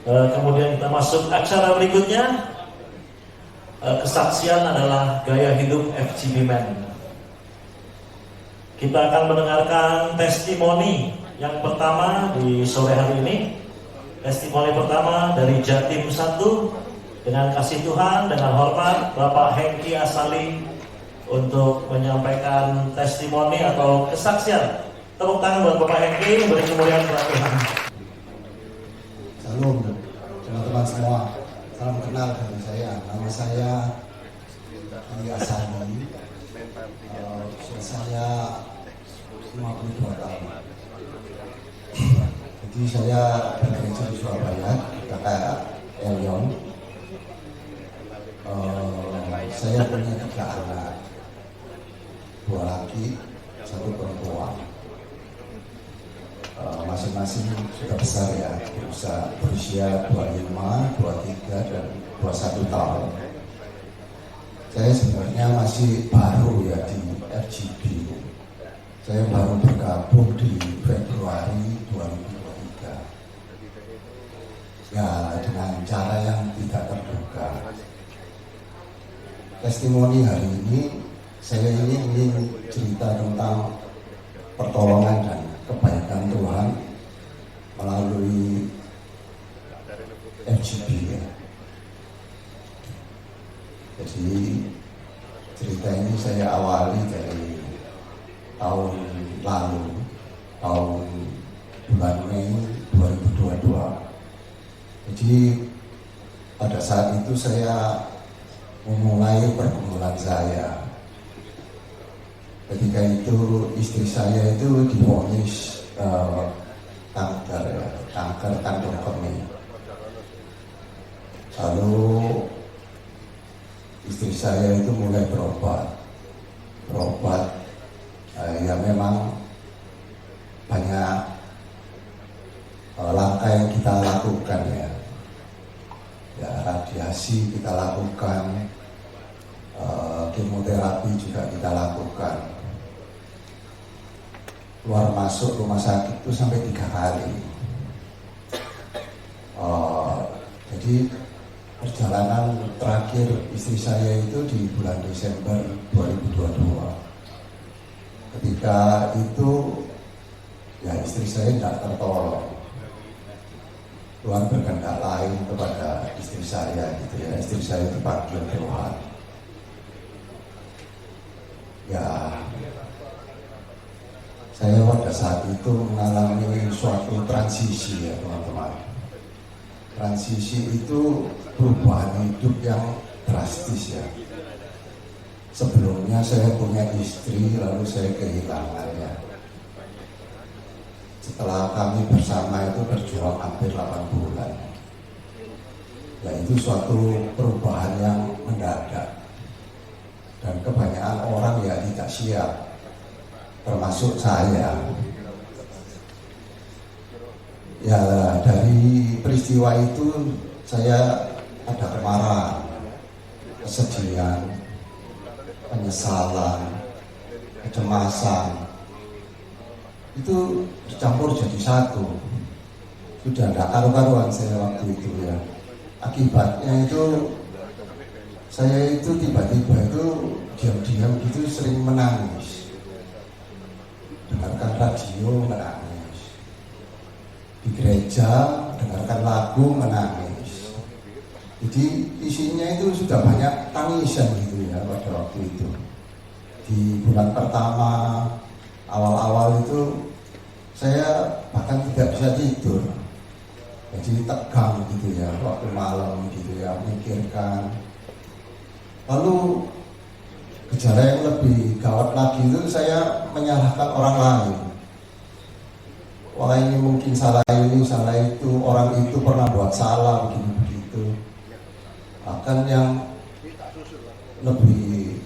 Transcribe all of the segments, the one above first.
Kemudian kita masuk acara berikutnya. Kesaksian adalah gaya hidup FGB Men. Kita akan mendengarkan testimoni yang pertama di sore hari ini. Testimoni pertama dari Jatim 1. Dengan kasih Tuhan, dengan hormat Bapak Hengki Asali untuk menyampaikan testimoni atau kesaksian. Tepuk tangan buat Bapak Hengki, beri kemuliaan kepada Tuhan. Salam teman-teman semua, salam kenal dengan saya. Nama saya Hengki Asali. Usia saya 52 tahun. Jadi saya bekerja di Surabaya, kakak Elion. Saya punya 3 anak, 2 laki, 1 perempuan. Masing-masing sudah besar ya, berusia 25, 23, dan 21 tahun. Saya sebenarnya masih baru ya di FGB. Saya baru bergabung di Februari 2023. Ya, dengan cara yang tidak terduga. Testimoni hari ini, saya ini ingin cerita tentang pertolongan dan kebaikan Tuhan melalui FGB ya. Jadi cerita ini saya awali dari tahun lalu, tahun bulan Mei 2022. Jadi pada saat itu saya memulai pergumulan saya. Ketika itu istri saya itu divonis kanker kandung kemih. Lalu istri saya itu mulai berobat. Ya memang banyak langkah yang kita lakukan ya. Ya, radiasi kita lakukan, kemoterapi juga kita lakukan. Keluar masuk rumah sakit itu sampai 3 kali. Jadi perjalanan terakhir istri saya itu di bulan Desember 2022. Ketika itu ya istri saya tidak tertolong. Tuhan berkehendak lain kepada istri saya gitu ya. Istri saya dipanggil Tuhan. Ya, saya pada saat itu mengalami suatu transisi ya teman-teman. Transisi itu perubahan hidup yang drastis ya. Sebelumnya saya punya istri, lalu saya kehilangannya. Setelah kami bersama itu berjuang hampir 8 bulan. Ya itu suatu perubahan yang mendadak. Dan kebanyakan orang ya tidak siap, termasuk saya. Ya dari peristiwa itu saya ada kemarahan, kesedihan, penyesalan, kecemasan. Itu dicampur jadi satu. Sudah tidak karu-karuan saya waktu itu ya. Akibatnya itu saya itu tiba-tiba itu diam-diam gitu sering menangis. Dengarkan radio menangis. Di gereja dengarkan lagu menangis. Jadi isinya itu sudah banyak tangisan gitu ya pada waktu itu. Di bulan pertama awal-awal itu saya bahkan tidak bisa tidur. Jadi tegang gitu ya waktu malam gitu ya, memikirkan. Lalu gejala yang lebih gawat lagi itu saya menyalahkan orang lain. Wah ini mungkin salah ini, salah itu, orang itu pernah buat salah begitu-begitu. Bahkan yang lebih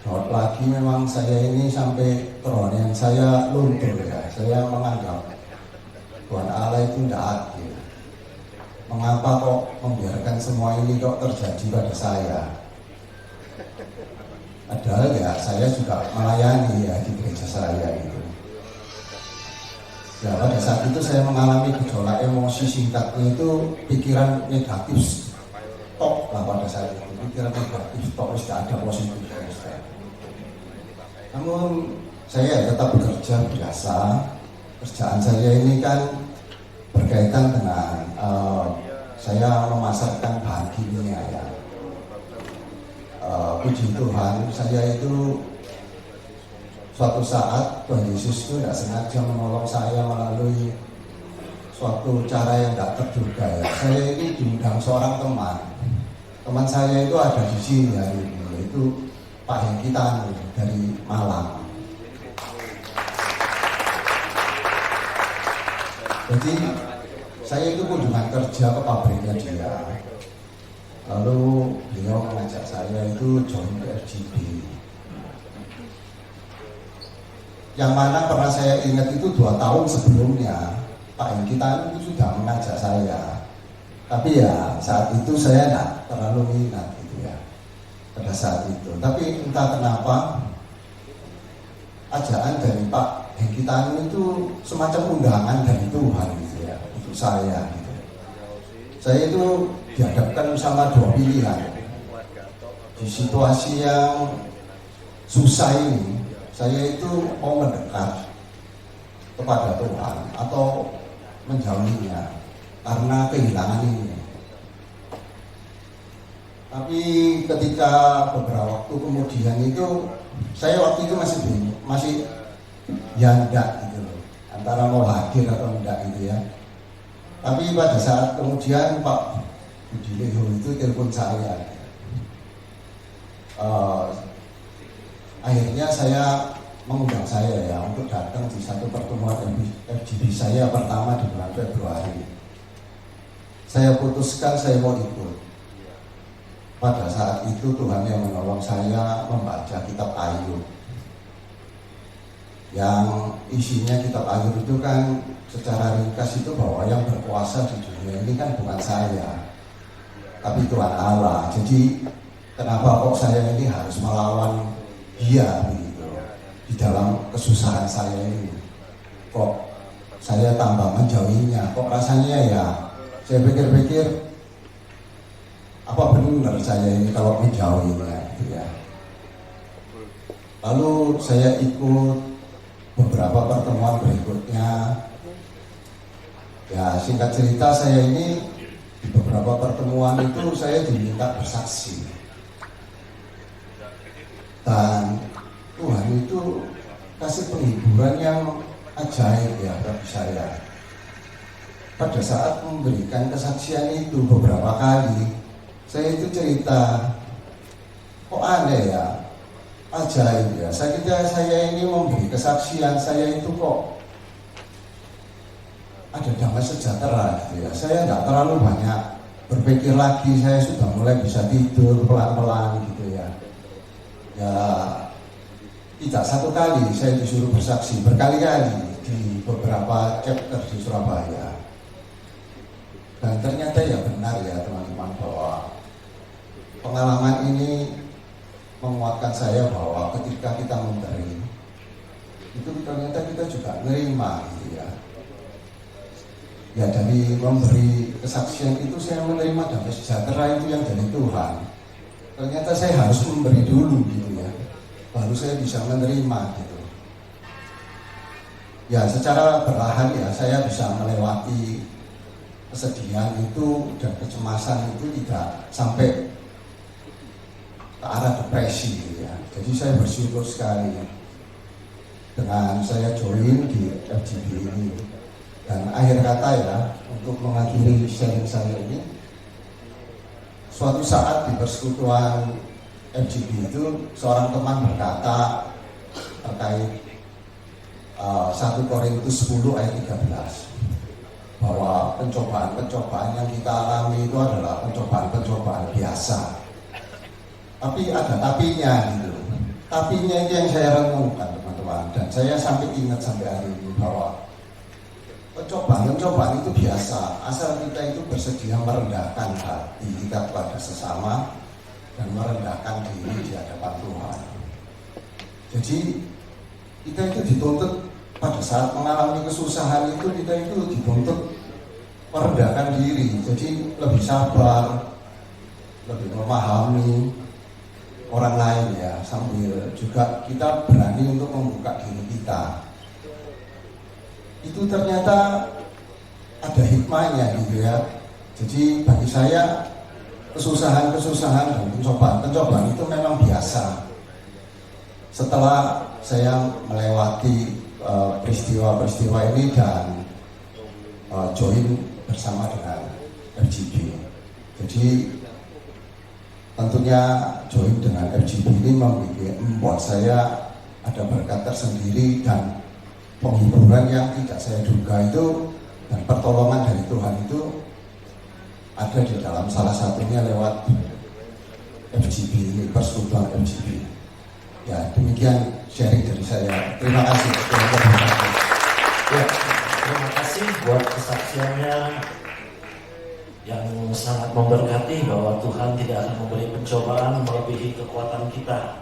gawat lagi memang saya ini sampai kerohanian saya luntur ya. Saya menganggap Tuhan Allah itu tidak adil. Mengapa kok membiarkan semua ini kok terjadi pada saya? Padahal ya saya juga melayani ya di gereja saya itu. Ya pada saat itu saya mengalami gejolak emosi, singkatnya itu pikiran negatif stop lah pada saat itu, pikiran negatif stop, tidak ada positifnya. Namun saya tetap bekerja biasa. Kerjaan saya ini kan berkaitan dengan saya memasarkan bahan kimia ya. Puji Tuhan, saya itu suatu saat Tuhan Yesus itu tidak sengaja menolong saya melalui suatu cara yang tidak terduga ya. Saya ini diundang seorang teman saya itu ada di sini hari ini, yaitu Pak Hengki Tanu dari Malang. Jadi saya itu kunjungan kerja ke pabriknya dia. Lalu beliau mengajak saya itu join ke RGB. Yang mana pernah saya ingat itu 2 tahun sebelumnya Pak Hengki Tanu itu sudah mengajak saya. Tapi ya saat itu saya tidak terlalu minat gitu ya pada saat itu. Tapi entah kenapa ajakan dari Pak Hengki Tanu itu semacam undangan dari Tuhan gitu ya untuk saya gitu. Saya itu dihadapkan sama 2 pilihan. Di situasi yang susah ini, saya itu mau mendekat kepada Tuhan atau menjauhinya karena kehilangan ini. Tapi ketika beberapa waktu kemudian itu, saya waktu itu masih ya enggak gitu loh, antara mau hadir atau enggak gitu ya. Tapi pada saat kemudian Pak Budi Leho itu telepon saya. Akhirnya saya mengundang saya ya untuk datang di satu pertemuan FGB saya pertama di bulan Februari. Saya putuskan saya mau ikut. Pada saat itu Tuhan yang menolong saya membaca kitab Ayub. Yang isinya kitab Ayub itu kan secara ringkas itu bahwa yang berkuasa di dunia ini kan bukan saya, tapi Tuhan Allah. Jadi kenapa kok saya ini harus melawan Dia begitu di dalam kesusahan saya ini? Kok saya tambah menjauhinya? Kok rasanya ya saya pikir-pikir apa benar saya ini kalau menjauhinya gitu ya. Lalu saya ikut beberapa pertemuan berikutnya. Ya singkat cerita saya ini di beberapa pertemuan itu saya diminta bersaksi. Dan Tuhan itu kasih penghiburan yang ajaib ya bagi saya. Pada saat memberikan kesaksian itu beberapa kali, saya itu cerita, kok aneh ya, ajaib ya. Saya ini memberi kesaksian, saya itu kok ada damai sejahtera gitu ya. Saya tidak terlalu banyak berpikir lagi, saya sudah mulai bisa tidur pelan-pelan gitu ya. Ya tidak satu kali saya disuruh bersaksi, berkali-kali di beberapa chapter di Surabaya. Dan ternyata ya benar ya teman-teman bahwa pengalaman ini menguatkan saya bahwa ketika kita memberi itu ternyata kita juga menerima gitu ya. Ya dari memberi kesaksian itu saya menerima damai sejahtera itu yang dari Tuhan. Ternyata saya harus memberi dulu gitu ya, baru saya bisa menerima gitu. Ya secara perlahan ya saya bisa melewati kesedihan itu dan kecemasan itu tidak sampai ke arah depresi gitu ya. Jadi saya bersyukur sekali dengan saya join di FGB ini. Dan akhir kata ya, untuk mengakhiri sharing saya ini, suatu saat di persekutuan FGB itu seorang teman berkata terkait 1 Korintus 10 ayat 13 bahwa pencobaan-pencobaan yang kita alami itu adalah pencobaan-pencobaan biasa. Tapi ada tapinya gitu. Tapinya itu yang saya renungkan teman-teman, dan saya sampai ingat sampai hari ini bahwa pencobaan itu biasa, asal kita itu bersedia merendahkan hati kita kepada sesama dan merendahkan diri di hadapan Tuhan. Jadi kita itu dituntut pada saat mengalami kesusahan itu kita itu dituntut merendahkan diri, jadi lebih sabar, lebih memahami orang lain ya, sambil juga kita berani untuk membuka diri kita. Itu ternyata ada hikmahnya gitu ya. Jadi bagi saya kesusahan-kesusahan dan pencobaan itu memang biasa. Setelah saya melewati peristiwa-peristiwa ini dan join bersama dengan FGB. Jadi tentunya join dengan FGB ini membuat saya ada berkat tersendiri dan penghiburan yang tidak saya duga itu, dan pertolongan dari Tuhan itu ada di dalam salah satunya lewat FGB ini, persekutuan FGB. Ya, demikian sharing dari saya. Terima kasih. Ya, terima kasih buat kesaksiannya yang sangat memberkati bahwa Tuhan tidak akan memberi pencobaan melebihi kekuatan kita.